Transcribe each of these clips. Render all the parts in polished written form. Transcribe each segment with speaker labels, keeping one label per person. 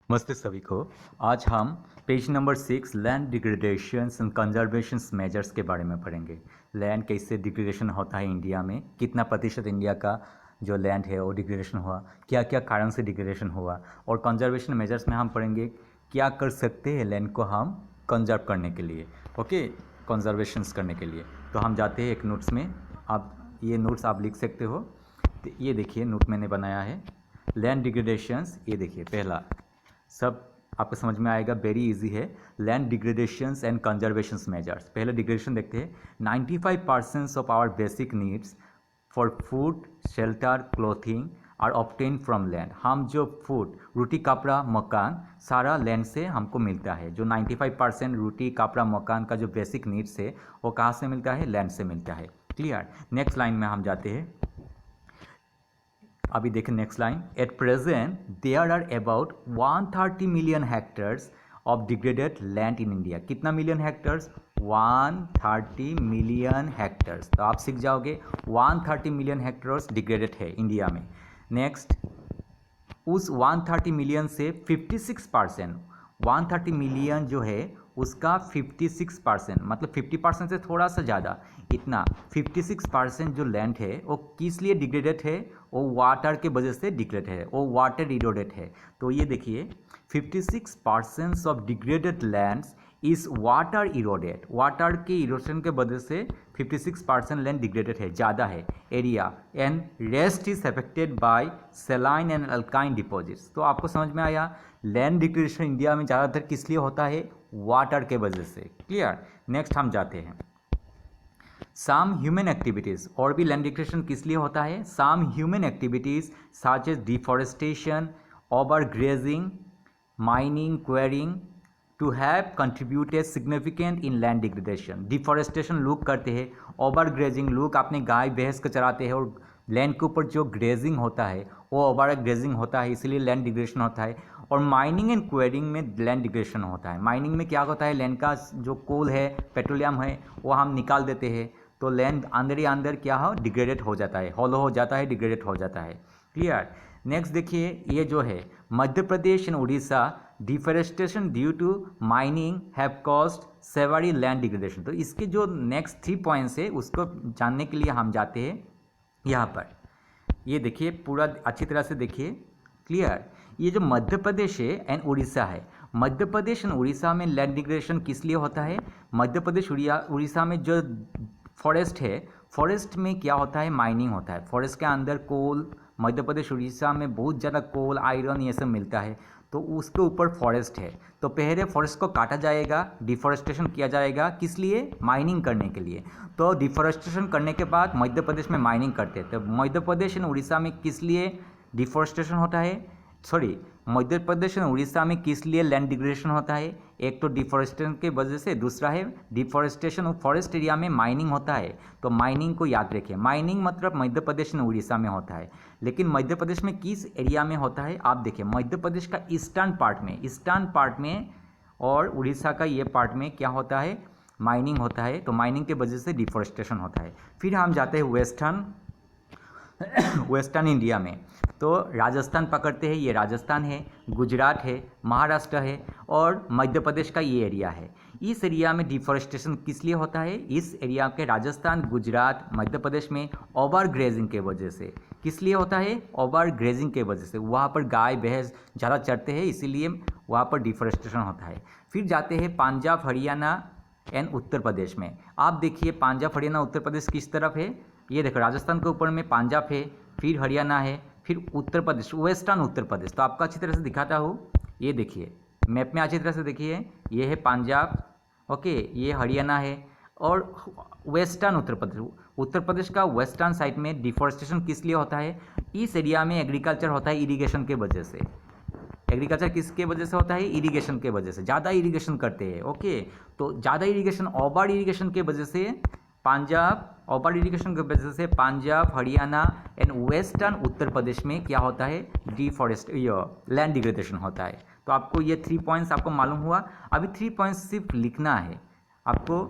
Speaker 1: नमस्ते सभी को। आज हम page number 6 land degradations and conservation measures के बारे में पढ़ेंगे। लैंड कैसे डिग्रेडेशन होता है इंडिया में, कितना प्रतिशत इंडिया का जो लैंड है वो डिग्रेडेशन हुआ, क्या क्या कारण से डिग्रेडेशन हुआ, और कंजर्वेशन मेजर्स में हम पढ़ेंगे क्या कर सकते हैं लैंड को हम कंजर्व करने के लिए, ओके, कंजर्वेशंस करने के लिए। तो हम जाते हैं एक नोट्स में। आप ये नोट्स आप लिख सकते हो। तो ये देखिए नोट मैंने बनाया है, लैंड डिग्रेडेशंस। ये देखिए पहला सब आपको समझ में आएगा, वेरी इजी है। Land degradations and conservation measures. पहले डिग्रेडेशन देखते हैं। 95% of our basic needs for food, shelter, clothing are obtain from land. हम जो फूड, रोटी, कपड़ा, मकान, सारा लैंड से हमको मिलता है। जो 95% रोटी, कपड़ा, मकान का जो बेसिक नीड्स है वो कहाँ से मिलता है? लैंड से मिलता है। क्लियर। नेक्स्ट लाइन में हम जाते हैं। अभी देखें next line. At present there are about 130 million hectares of degraded land in India. कितना मिलियन हेक्टर्स? 130 million hectares. तो आप सीख जाओगे 130 मिलियन हेक्टर्स डिग्रेडेड है इंडिया में। नेक्स्ट, उस 130 मिलियन से 56%, 130 मिलियन जो है उसका 56%, मतलब 50% से थोड़ा सा ज़्यादा, इतना 56% जो लैंड है वो किस लिए डिग्रेडेड है? वो वाटर के वजह से डिग्रेड है, वो वाटर इरोडेड है। तो ये देखिए 56% of degraded lands is water eroded. Water के इरोशन के वजह से 56% लैंड डिग्रेडेड है, ज़्यादा है area. And rest is affected by सेलाइन and alkyne deposits. तो आपको समझ में आया, लैंड डिग्रेडेशन इंडिया में ज़्यादातर किस लिए होता है? वाटर के वजह से। क्लियर। नेक्स्ट हम जाते हैं। Some human activities. और भी लैंड डिग्रेडेशन किस लिए होता है? Some human activities such as deforestation, over grazing, mining, quarrying to have contributed significant in land degradation. Deforestation लोग करते हैं, ओवर ग्रेजिंग, लोग अपने गाय भैंस को चराते हैं और लैंड के ऊपर जो ग्रेजिंग होता है वो ओवर ग्रेजिंग होता है, इसलिए लैंड डिग्रेडेशन होता है। और माइनिंग एंड क्वेरिंग में लैंड डिग्रेडेशन होता है। माइनिंग में क्या होता है? लैंड का जो कोल है, पेट्रोलियम है, वो हम निकाल देते हैं, तो लैंड अंदर ही अंदर क्या हो? डिग्रेडेड हो जाता है, हॉलो हो जाता है, डिग्रेडेड हो जाता है। क्लियर। नेक्स्ट देखिए, ये जो है Madhya Pradesh and Orissa deforestation due to mining have caused severe land degradation. तो इसके जो नेक्स्ट 3 पॉइंट्स है उसको जानने के लिए हम जाते हैं यहाँ पर। ये देखिए पूरा अच्छी तरह से देखिए। क्लियर। ये जो मध्य प्रदेश है एंड उड़ीसा है, मध्य प्रदेश एंड उड़ीसा में लैंड डिग्रेडेशन किस लिए होता है? मध्य प्रदेश उड़ीसा में जो फॉरेस्ट है, फॉरेस्ट में क्या होता है? माइनिंग होता है। फॉरेस्ट के अंदर कोल, मध्य प्रदेश उड़ीसा में बहुत ज़्यादा कोल, आयरन ये सब मिलता है, तो उसके ऊपर फॉरेस्ट है। तो पहले फॉरेस्ट को काटा जाएगा, डिफॉरेस्टेशन किया जाएगा, किस लिए? माइनिंग करने के लिए। तो डिफॉरेस्टेशन करने के बाद मध्य प्रदेश में माइनिंग करते हैं। तो मध्य प्रदेश एंड उड़ीसा में किस लिए डिफॉरेस्टेशन होता है? सॉरी, मध्य प्रदेश और उड़ीसा में किस लिए लैंड डिग्रेडेशन होता है? एक तो डिफॉरेस्टेशन के वजह से, दूसरा है डिफॉरेस्टेशन और फॉरेस्ट एरिया में माइनिंग होता है। तो माइनिंग को याद रखिए। माइनिंग मतलब मध्य प्रदेश और उड़ीसा में होता है, लेकिन मध्य प्रदेश में किस एरिया में होता है? आप देखिए मध्य प्रदेश का ईस्टर्न पार्ट में और उड़ीसा का ये पार्ट में क्या होता है? माइनिंग होता है। तो माइनिंग के वजह से डिफॉरेस्टेशन होता है। फिर हम जाते हैं वेस्टर्न इंडिया में। तो राजस्थान पकड़ते हैं, ये राजस्थान है, गुजरात है, महाराष्ट्र है और मध्य प्रदेश का ये एरिया है। इस एरिया में डिफॉरेस्टेशन किस लिए होता है? इस एरिया के राजस्थान, गुजरात, मध्य प्रदेश में ओवर ग्रेजिंग के वजह से। किस लिए होता है? ओवर ग्रेजिंग के वजह से। वहाँ पर गाय भैंस ज़्यादा चरते हैं, इसीलिए वहाँ पर डिफॉरेस्टेशन होता है। फिर जाते हैं पंजाब, हरियाणा एंड उत्तर प्रदेश में। आप देखिए पंजाब, हरियाणा, उत्तर प्रदेश किस तरफ है? ये देखो राजस्थान के ऊपर में पंजाब है, फिर हरियाणा है, फिर उत्तर प्रदेश, वेस्टर्न उत्तर प्रदेश। तो आपको अच्छी तरह से दिखाता हूँ, ये देखिए मैप में अच्छी तरह से देखिए, ये है पंजाब, ओके, ये हरियाणा है और वेस्टर्न उत्तर प्रदेश। उत्तर प्रदेश का वेस्टर्न साइड में डिफॉरेस्टेशन किस लिए होता है? इस एरिया में एग्रीकल्चर होता है इरीगेशन के वजह से। एग्रीकल्चर किसके वजह से होता है? इरीगेशन के वजह से, ज़्यादा इरीगेशन करते हैं, ओके। तो ज़्यादा इरीगेशन, ओवर इरीगेशन के वजह से पंजाब, ओवर इरीगेशन की वजह से पंजाब, हरियाणा एंड वेस्टर्न उत्तर प्रदेश में क्या होता है? लैंड डिग्रेडेशन होता है। तो आपको ये 3 पॉइंट्स आपको मालूम हुआ। अभी 3 पॉइंट्स सिर्फ लिखना है आपको।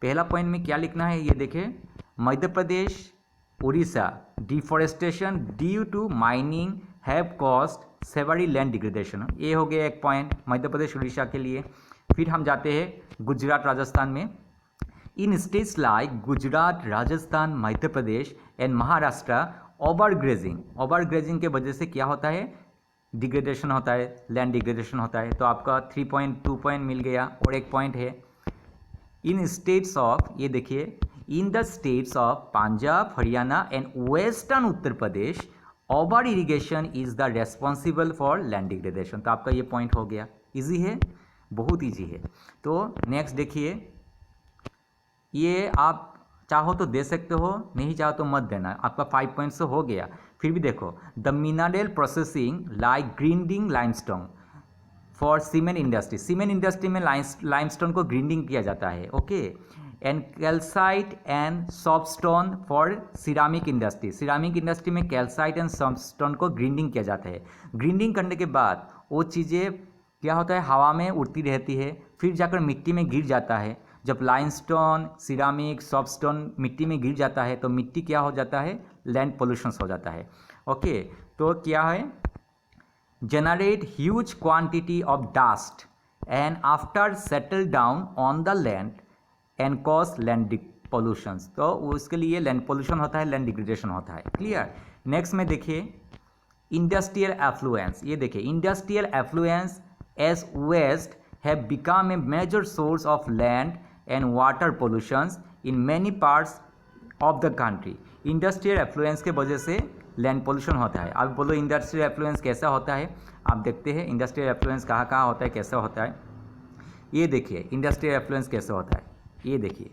Speaker 1: पहला पॉइंट में क्या लिखना है? ये देखें, Madhya Pradesh, Orissa deforestation due to mining have caused severe land degradation. ये हो गया एक पॉइंट मध्य प्रदेश उड़ीसा के लिए। फिर हम जाते हैं गुजरात राजस्थान में। In states like Gujarat, Rajasthan, Madhya Pradesh and Maharashtra, overgrazing के वजह से क्या होता है, डिग्रेडेशन होता है, लैंड डिग्रेडेशन होता है। तो आपका 3.2 पॉइंट मिल गया। और एक पॉइंट है, इन स्टेट्स ऑफ, ये देखिए, in the states of Punjab, Haryana and western Uttar Pradesh, over irrigation is the responsible for land degradation. तो आपका ये पॉइंट हो गया। इजी है, बहुत इजी है। तो नेक्स्ट देखिए, ये आप चाहो तो दे सकते हो, नहीं चाहो तो मत देना। आपका 5 पॉइंट्स हो गया। फिर भी देखो, the mineral processing like grinding limestone for cement industry, cement industry में लाइमस्टोन को ग्राइंडिंग किया जाता है, okay. And calcite and soft stone for ceramic industry, ceramic industry में कैल्साइट एंड सॉफ्टस्टोन को ग्राइंडिंग किया जाता है। ग्राइंडिंग करने के बाद वो चीज़ें क्या होता है, हवा में उड़ती रहती है, फिर जाकर मिट्टी में गिर जाता है। जब लाइमस्टोन, सिरामिक, सॉफ्टस्टोन मिट्टी में गिर जाता है तो मिट्टी क्या हो जाता है, लैंड पोल्यूशन हो जाता है, ओके। तो क्या है, generate huge quantity of dust and after settle down on the land and cause land pollution। तो उसके लिए लैंड पोल्यूशन होता है, लैंड डिग्रेडेशन होता है। क्लियर। नेक्स्ट में देखिए इंडस्ट्रियल एफ्लुएंस। ये देखिए industrial effluents as waste have become a major source of land and water pollutions in many parts of the country. Industrial effluents के वजह से लैंड पोल्यूशन होता है। अब बोलो इंडस्ट्रियल एफ्लुएंस कैसा होता है, आप देखते हैं इंडस्ट्रियल एफ्लुएंस कहाँ कहाँ होता है, कैसा होता है। ये देखिए इंडस्ट्रियल एफ्लुएंस कैसा होता है, ये देखिए।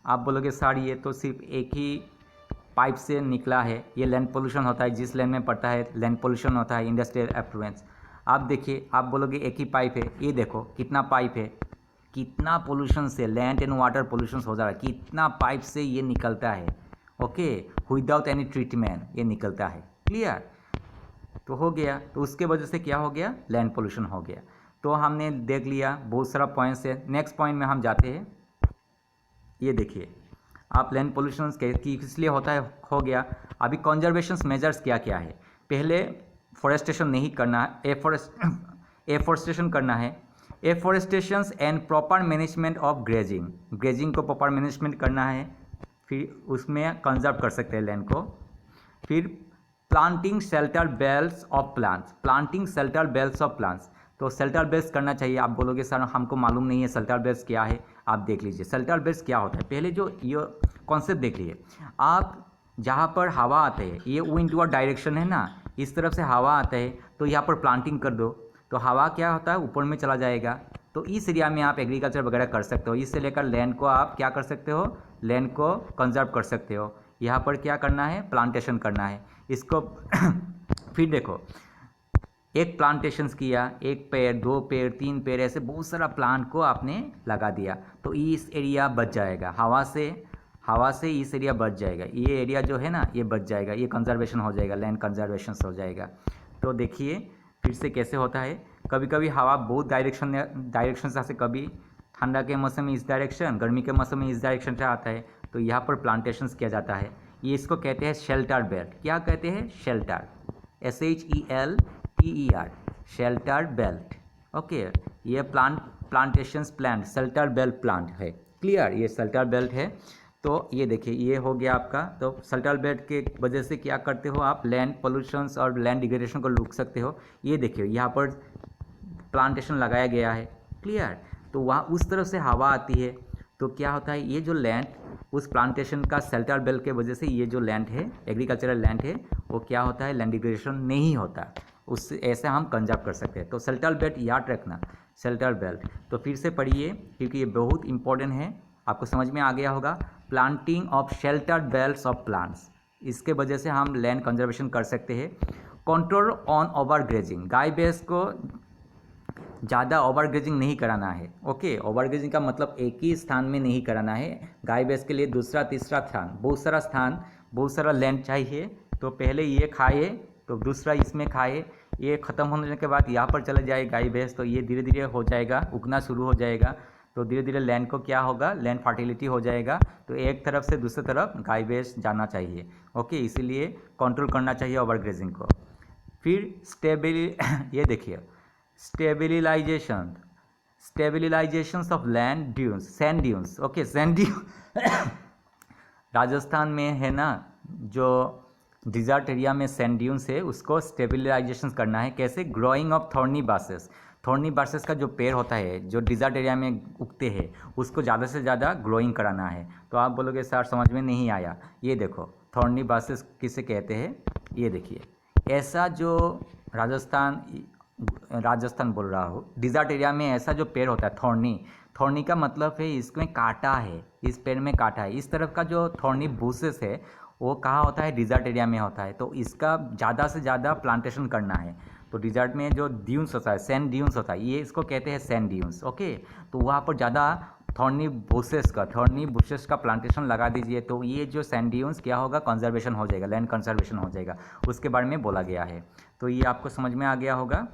Speaker 1: आप बोलोगे सर ये तो सिर्फ एक ही पाइप से निकला है, ये लैंड पोल्यूशन होता है, जिस लैंड में पड़ता है लैंड पोल्यूशन होता है, इंडस्ट्रियल एफ्लुएंस। आप देखिए, आप बोलोगे एक ही पाइप है, ये देखो कितना पाइप है, कितना पोल्यूशन से लैंड एंड वाटर पोल्यूशन हो जा रहा है, कितना पाइप से ये निकलता है, ओके, विदाउट एनी ट्रीटमेंट ये निकलता है। क्लियर। तो हो गया, तो उसके वजह से क्या हो गया, लैंड पोल्यूशन हो गया। तो हमने देख लिया बहुत सारा पॉइंट्स है। नेक्स्ट पॉइंट में हम जाते हैं। ये देखिए आप लैंड पोल्यूशन किस लिए होता है, हो गया। अभी कंजर्वेशन मेजर्स क्या क्या है। पहले फॉरेस्टेशन नहीं करना है, एफॉरेस्टेशन करना है। Afforestation and proper management of grazing, grazing को प्रॉपर मैनेजमेंट करना है, फिर उसमें कंजर्व कर सकते हैं लैंड को। फिर planting shelter belts of plants, planting shelter belts of plants. तो शेल्टर बेल्ट्स करना चाहिए। आप बोलोगे सर हमको मालूम नहीं है शेल्टर बेल्ट्स क्या है, आप देख लीजिए शेल्टर बेल्ट्स क्या होता है। पहले जो ये कॉन्सेप्ट देख लीजिए, आप जहाँ पर हवा आते हैं, ये विंड टुवर्ड डायरेक्शन है ना, इस तरफ से हवा आता है, तो यहाँ पर प्लांटिंग कर दो, तो हवा क्या होता है, ऊपर में चला जाएगा। तो इस एरिया में आप एग्रीकल्चर वगैरह कर सकते हो। इससे लेकर लैंड को आप क्या कर सकते हो, लैंड को कंजर्व कर सकते हो। यहाँ पर क्या करना है, प्लांटेशन करना है इसको। फिर देखो एक प्लांटेशंस किया, एक पेड़, 2 पेड़, 3 पेड़, ऐसे बहुत सारा प्लांट को आपने लगा दिया, तो इस एरिया बच जाएगा हवा से इस एरिया बच जाएगा। ये एरिया जो है ना ये बच जाएगा, ये कंजर्वेशन हो जाएगा, लैंड कंजर्वेशन हो जाएगा। तो देखिए फिर से कैसे होता है, कभी कभी हवा बहुत डायरेक्शन से, कभी ठंडा के मौसम में इस डायरेक्शन, गर्मी के मौसम में इस डायरेक्शन से आता है, तो यहाँ पर प्लांटेशंस किया जाता है। ये इसको कहते हैं शेल्टर बेल्ट। क्या कहते हैं, shelter, SHELTER, shelter belt, okay. ये plantations plant shelter belt plant है। क्लियर, ये शेल्टर बेल्ट है। तो ये देखिए ये हो गया आपका। तो शेल्टर बेल्ट के वजह से क्या करते हो आप, लैंड पोल्यूशंस और लैंड डिग्रेडेशन को रोक सकते हो। ये देखिए यहाँ पर प्लांटेशन लगाया गया है। क्लियर। तो वहाँ उस तरफ से हवा आती है, तो क्या होता है, ये जो लैंड उस प्लांटेशन का शेल्टर बेल्ट के वजह से ये जो लैंड है, एग्रीकल्चरल लैंड है, वो क्या होता है, लैंड डिग्रेडेशन नहीं होता। उससे ऐसे हम कंजर्व कर सकते हैं। तो शेल्टर बेल्ट याद रखना, शेल्टर बेल्ट। तो फिर से पढ़िए क्योंकि ये बहुत इंपॉर्टेंट है, आपको समझ में आ गया होगा। Planting of shelter belts of plants, इसके वजह से हम लैंड कंजर्वेशन कर सकते हैं। कंट्रोल ऑन ओवर ग्रेजिंग, गाय भैंस को ज़्यादा ओवर ग्रेजिंग नहीं कराना है, ओके। ओवर ग्रेजिंग का मतलब एक ही स्थान में नहीं कराना है। गाय भैंस के लिए दूसरा तीसरा स्थान, बहुत सारा लैंड चाहिए। तो पहले ये खाए तो दूसरा इसमें खाए, ये ख़त्म होने के बाद यहाँ पर चले जाए गाय भैंस, तो ये धीरे धीरे हो जाएगा, उगना शुरू हो जाएगा। तो धीरे धीरे लैंड को क्या होगा, लैंड फर्टिलिटी हो जाएगा। तो एक तरफ से दूसरी तरफ गाय भैंस जाना चाहिए, ओके। इसीलिए कंट्रोल करना चाहिए ओवर ग्रेजिंग को। फिर ये देखिए stabilisation of land dunes, sand dunes, okay sand dune Rajasthan में है ना, जो डिजर्ट एरिया में सैंड ड्यून्स है उसको स्टेबिलाइजेशन करना है। कैसे? ग्रोइंग ऑफ थॉर्नी बासेस का जो पेड़ होता है जो डिजर्ट एरिया में उगते हैं उसको ज़्यादा से ज़्यादा ग्रोइंग कराना है। तो आप बोलोगे सर समझ में नहीं आया। ये देखो थॉर्नी बासेस किसे कहते हैं, ये देखिए ऐसा जो राजस्थान बोल रहा हूँ, डिजर्ट एरिया में ऐसा जो पेड़ होता है थॉर्नी का मतलब है इसमें कांटा है, इस पेड़ में कांटा है। इस तरफ का जो थॉर्नी बुशेस है वो कहाँ होता है? डिजर्ट एरिया में होता है। तो इसका ज़्यादा से ज़्यादा प्लांटेशन करना है। तो डिजर्ट में जो ड्यून्स होता है, सैंड ड्यून्स होता है, ये इसको कहते हैं सैंड ड्यून्स, ओके। तो वहाँ पर ज़्यादा थॉर्नी बुशेस का प्लांटेशन लगा दीजिए। तो ये जो सैंड ड्यून्स क्या होगा? कंजर्वेशन हो जाएगा, लैंड कंजर्वेशन हो जाएगा, उसके बारे में बोला गया है। तो ये आपको समझ में आ गया होगा।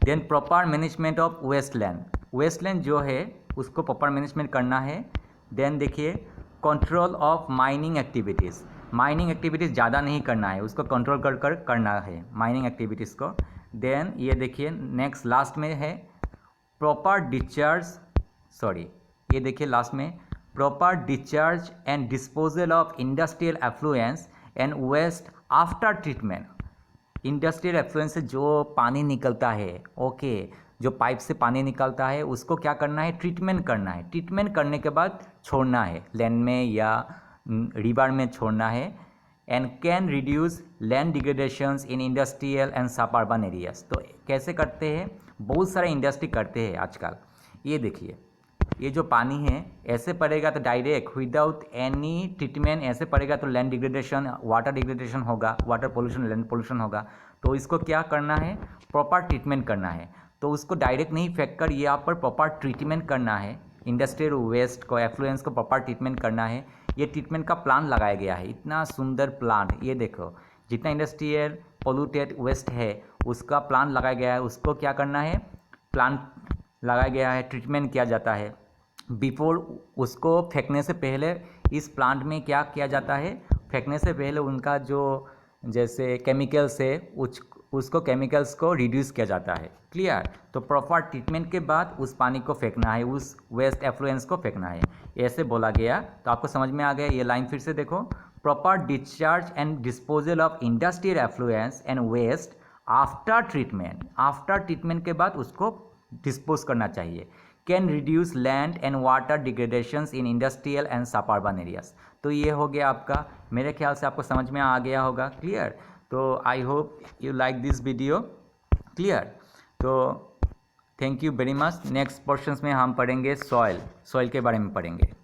Speaker 1: Then proper management of wasteland जो है उसको प्रॉपर मैनेजमेंट करना है। देन देखिए कंट्रोल ऑफ माइनिंग एक्टिविटीज़ ज़्यादा नहीं करना है, उसको कंट्रोल कर करना है माइनिंग एक्टिविटीज़ को। देन ये देखिए नेक्स्ट लास्ट में है ये देखिए लास्ट में proper discharge and disposal of industrial effluents and waste after treatment. Industrial effluents से जो पानी निकलता है, ओके, जो पाइप से पानी निकलता है उसको क्या करना है? ट्रीटमेंट करना है। ट्रीटमेंट करने के बाद छोड़ना है, लैंड में या रिवर में छोड़ना है। And can reduce land डिग्रेडेशंस in industrial and suburban areas. तो कैसे करते हैं? बहुत सारे इंडस्ट्री करते हैं आजकल। ये देखिए ये जो पानी है ऐसे पड़ेगा तो डायरेक्ट विदाउट एनी ट्रीटमेंट ऐसे पड़ेगा तो लैंड डिग्रेडेशन, वाटर डिग्रेडेशन होगा, वाटर पोल्यूशन, लैंड पोल्यूशन होगा। तो इसको क्या करना है? प्रॉपर ट्रीटमेंट करना है। तो उसको डायरेक्ट नहीं फेंक कर यहाँ पर प्रॉपर ट्रीटमेंट करना है। इंडस्ट्रियल वेस्ट को, एफ्लुएंस को प्रॉपर ट्रीटमेंट करना है। ये ट्रीटमेंट का प्लान लगाया गया है, इतना सुंदर प्लान। ये देखो जितना इंडस्ट्रियल पोल्यूटेड वेस्ट है उसका प्लान लगाया गया है, उसको क्या करना है? प्लान लगाया गया है, ट्रीटमेंट किया जाता है। बिफोर उसको फेंकने से पहले इस प्लांट में क्या किया जाता है? फेंकने से पहले उनका जो जैसे केमिकल्स है उसको केमिकल्स को रिड्यूस किया जाता है। क्लियर? तो प्रॉपर ट्रीटमेंट के बाद उस पानी को फेंकना है, उस वेस्ट एफ्लुएंस को फेंकना है, ऐसे बोला गया। तो आपको समझ में आ गया। ये लाइन फिर से देखो, proper discharge and disposal of industrial effluents and waste after treatment के बाद उसको डिस्पोज करना चाहिए। Can reduce land and water degradations in industrial and suburban areas. तो ये हो गया आपका, मेरे ख्याल से आपको समझ में आ गया होगा। क्लियर? तो I hope you like this video. Clear? तो thank you very much. Next portions में हम पढ़ेंगे सॉइल के बारे में पढ़ेंगे।